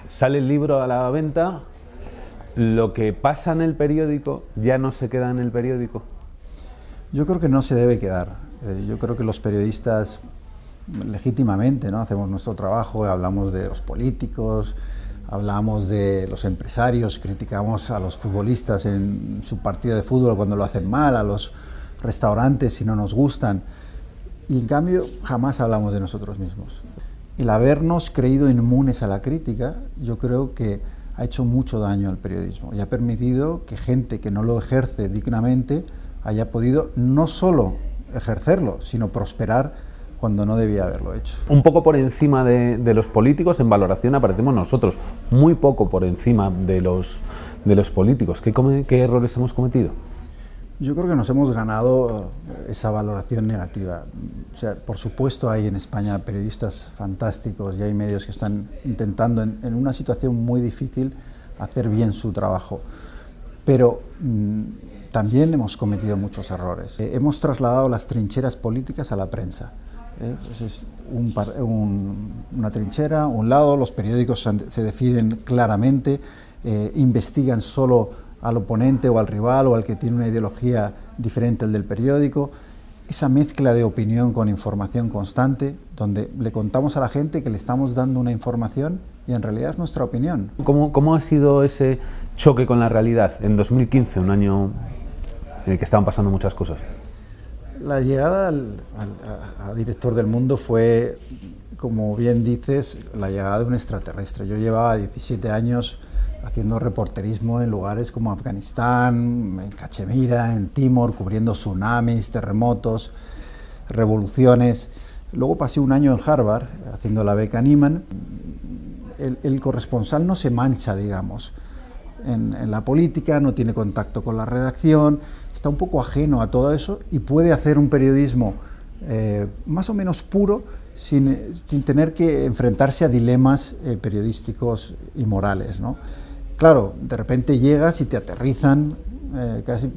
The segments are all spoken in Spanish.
Sale el libro a la venta, lo que pasa en el periódico ya no se queda en el periódico. Yo creo que no se debe quedar. Yo creo que los periodistas legítimamente, ¿no?, hacemos nuestro trabajo, hablamos de los políticos, hablamos de los empresarios, criticamos a los futbolistas en su partido de fútbol cuando lo hacen mal, a los restaurantes si no nos gustan, y en cambio jamás hablamos de nosotros mismos. El habernos creído inmunes a la crítica, yo creo que ha hecho mucho daño al periodismo y ha permitido que gente que no lo ejerce dignamente haya podido no solo ejercerlo, sino prosperar cuando no debía haberlo hecho. Un poco por encima de los políticos en valoración aparecemos nosotros, muy poco por encima de los políticos. ¿Qué errores hemos cometido? Yo creo que nos hemos ganado esa valoración negativa. O sea, por supuesto hay en España periodistas fantásticos y hay medios que están intentando en una situación muy difícil hacer bien su trabajo, pero también hemos cometido muchos errores. Hemos trasladado las trincheras políticas a la prensa. Pues es una trinchera, un lado, los periódicos se deciden claramente, investigan solo al oponente o al rival o al que tiene una ideología diferente al del periódico. Esa mezcla de opinión con información constante, donde le contamos a la gente que le estamos dando una información y en realidad es nuestra opinión. ¿Cómo ha sido ese choque con la realidad en 2015, un año en el que estaban pasando muchas cosas? La llegada a director del Mundo fue, como bien dices, la llegada de un extraterrestre. Yo llevaba 17 años haciendo reporterismo en lugares como Afganistán, en Cachemira, en Timor, cubriendo tsunamis, terremotos, revoluciones. Luego pasé un año en Harvard haciendo la beca Nieman. El corresponsal no se mancha, digamos, en la política, no tiene contacto con la redacción, está un poco ajeno a todo eso y puede hacer un periodismo más o menos puro sin tener que enfrentarse a dilemas periodísticos y morales, ¿no? Claro, de repente llegas y te aterrizan,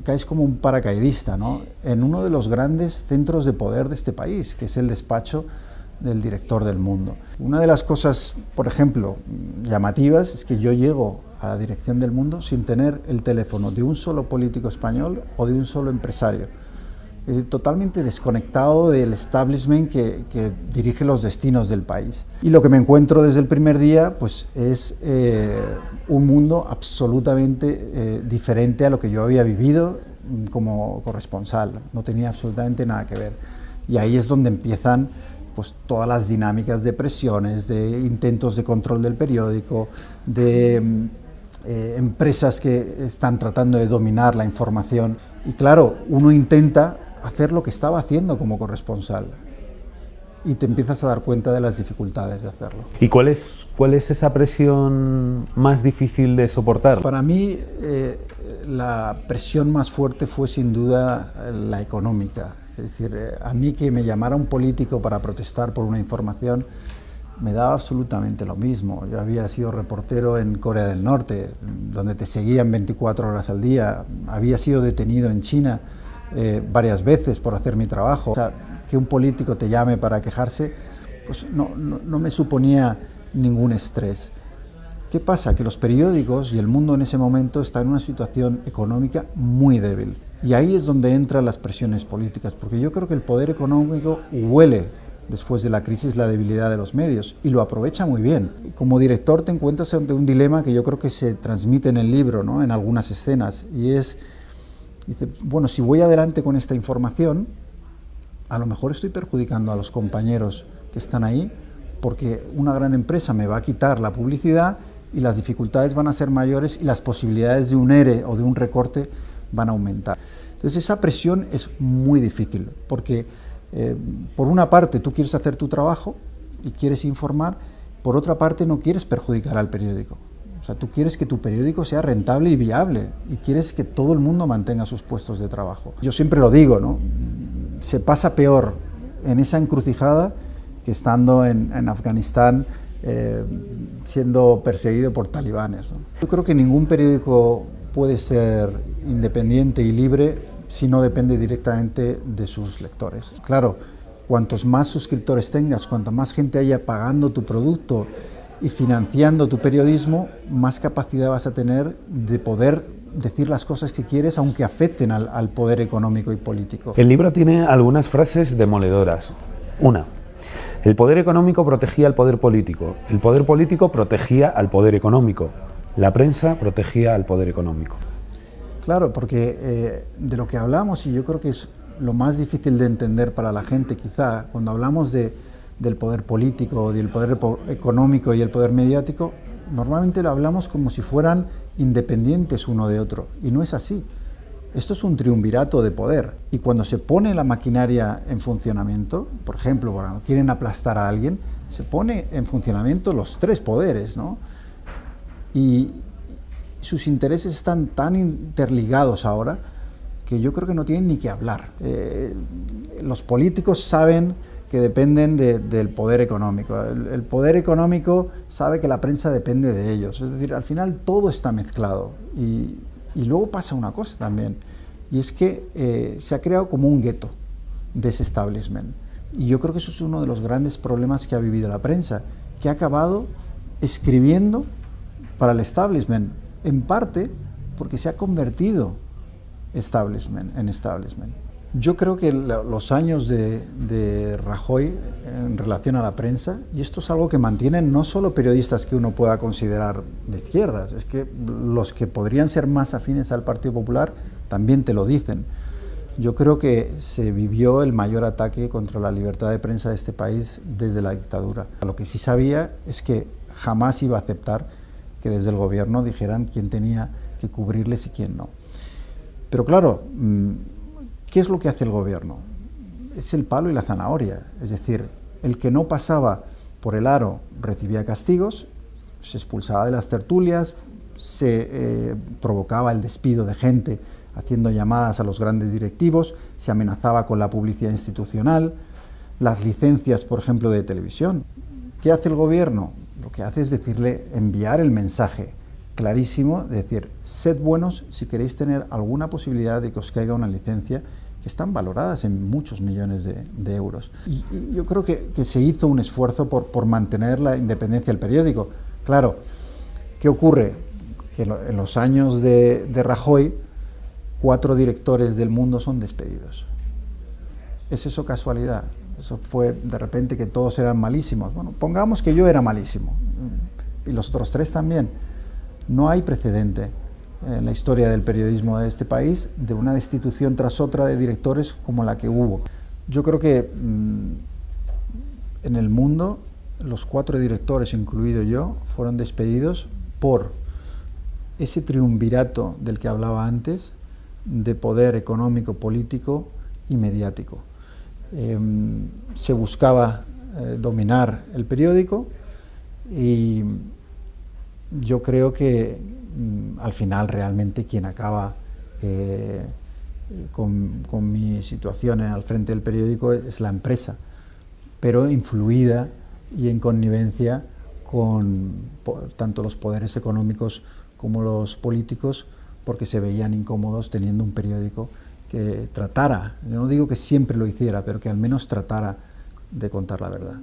caes como un paracaidista, ¿no?, en uno de los grandes centros de poder de este país, que es el despacho del director del Mundo. Una de las cosas, por ejemplo, llamativas, es que yo llego a la dirección del Mundo sin tener el teléfono de un solo político español o de un solo empresario. Totalmente desconectado del establishment que dirige los destinos del país. Y lo que me encuentro desde el primer día pues, es un mundo absolutamente diferente a lo que yo había vivido como corresponsal. No tenía absolutamente nada que ver. Y ahí es donde empiezan pues, todas las dinámicas de presiones, de intentos de control del periódico, de empresas que están tratando de dominar la información. Y claro, uno intenta hacer lo que estaba haciendo como corresponsal y te empiezas a dar cuenta de las dificultades de hacerlo. ¿Y cuál es esa presión más difícil de soportar? Para mí la presión más fuerte fue sin duda la económica. Es decir, a mí que me llamara un político para protestar por una información me daba absolutamente lo mismo. Yo había sido reportero en Corea del Norte, donde te seguían 24 horas al día, había sido detenido en China varias veces por hacer mi trabajo. O sea, que un político te llame para quejarse, pues no me suponía ningún estrés. ¿Qué pasa? Que los periódicos y el mundo en ese momento está en una situación económica muy débil. Y ahí es donde entran las presiones políticas, porque yo creo que el poder económico huele después de la crisis la debilidad de los medios y lo aprovecha muy bien. Como director te encuentras ante un dilema que yo creo que se transmite en el libro, ¿no?, en algunas escenas, y es, dice, bueno, si voy adelante con esta información, a lo mejor estoy perjudicando a los compañeros que están ahí, porque una gran empresa me va a quitar la publicidad y las dificultades van a ser mayores y las posibilidades de un ERE o de un recorte van a aumentar. Entonces esa presión es muy difícil, porque por una parte tú quieres hacer tu trabajo y quieres informar, por otra parte no quieres perjudicar al periódico. O sea, tú quieres que tu periódico sea rentable y viable y quieres que todo el mundo mantenga sus puestos de trabajo. Yo siempre lo digo, ¿no?, se pasa peor en esa encrucijada que estando en Afganistán siendo perseguido por talibanes, ¿no? Yo creo que ningún periódico puede ser independiente y libre si no depende directamente de sus lectores. Claro, cuantos más suscriptores tengas, cuanta más gente haya pagando tu producto y financiando tu periodismo, más capacidad vas a tener de poder decir las cosas que quieres, aunque afecten al poder económico y político. El libro tiene algunas frases demoledoras. Una: el poder económico protegía al poder político, el poder político protegía al poder económico, la prensa protegía al poder económico. Claro, porque de lo que hablamos, y yo creo que es lo más difícil de entender para la gente quizá, cuando hablamos del poder político, del poder económico y el poder mediático, normalmente lo hablamos como si fueran independientes uno de otro, y no es así. Esto es un triunvirato de poder, y cuando se pone la maquinaria en funcionamiento, por ejemplo, cuando quieren aplastar a alguien, se pone en funcionamiento los tres poderes, ¿no? Y sus intereses están tan interligados ahora que yo creo que no tienen ni que hablar. Los políticos saben que dependen del poder económico. El poder económico sabe que la prensa depende de ellos. Es decir, al final todo está mezclado. Y luego pasa una cosa también, y es que se ha creado como un gueto de ese establishment. Y yo creo que eso es uno de los grandes problemas que ha vivido la prensa, que ha acabado escribiendo para el establishment, en parte porque se ha convertido establishment en establishment. Yo creo que los años de Rajoy en relación a la prensa, y esto es algo que mantienen no solo periodistas que uno pueda considerar de izquierdas, es que los que podrían ser más afines al Partido Popular también te lo dicen. Yo creo que se vivió el mayor ataque contra la libertad de prensa de este país desde la dictadura. Lo que sí sabía es que jamás iba a aceptar que desde el gobierno dijeran quién tenía que cubrirles y quién no. Pero claro, ¿qué es lo que hace el gobierno? Es el palo y la zanahoria. Es decir, el que no pasaba por el aro recibía castigos, se expulsaba de las tertulias, se provocaba el despido de gente haciendo llamadas a los grandes directivos, se amenazaba con la publicidad institucional, las licencias, por ejemplo, de televisión. ¿Qué hace el gobierno? Lo que hace es enviar el mensaje clarísimo, de decir, sed buenos si queréis tener alguna posibilidad de que os caiga una licencia, que están valoradas en muchos millones de euros. Y yo creo que se hizo un esfuerzo por mantener la independencia del periódico. Claro, ¿qué ocurre? Que en los años de Rajoy, 4 directores del Mundo son despedidos. ¿Es eso casualidad? Eso fue de repente que todos eran malísimos. Bueno, pongamos que yo era malísimo, y los otros 3 también. No hay precedente en la historia del periodismo de este país de una destitución tras otra de directores como la que hubo. Yo creo que en el mundo los 4 directores, incluido yo, fueron despedidos por ese triunvirato del que hablaba antes, de poder económico, político y mediático. Se buscaba dominar el periódico, y yo creo que al final realmente quien acaba con mi situación al frente del periódico es la empresa, pero influida y en connivencia con tanto los poderes económicos como los políticos, porque se veían incómodos teniendo un periódico que tratara, yo no digo que siempre lo hiciera, pero que al menos tratara de contar la verdad.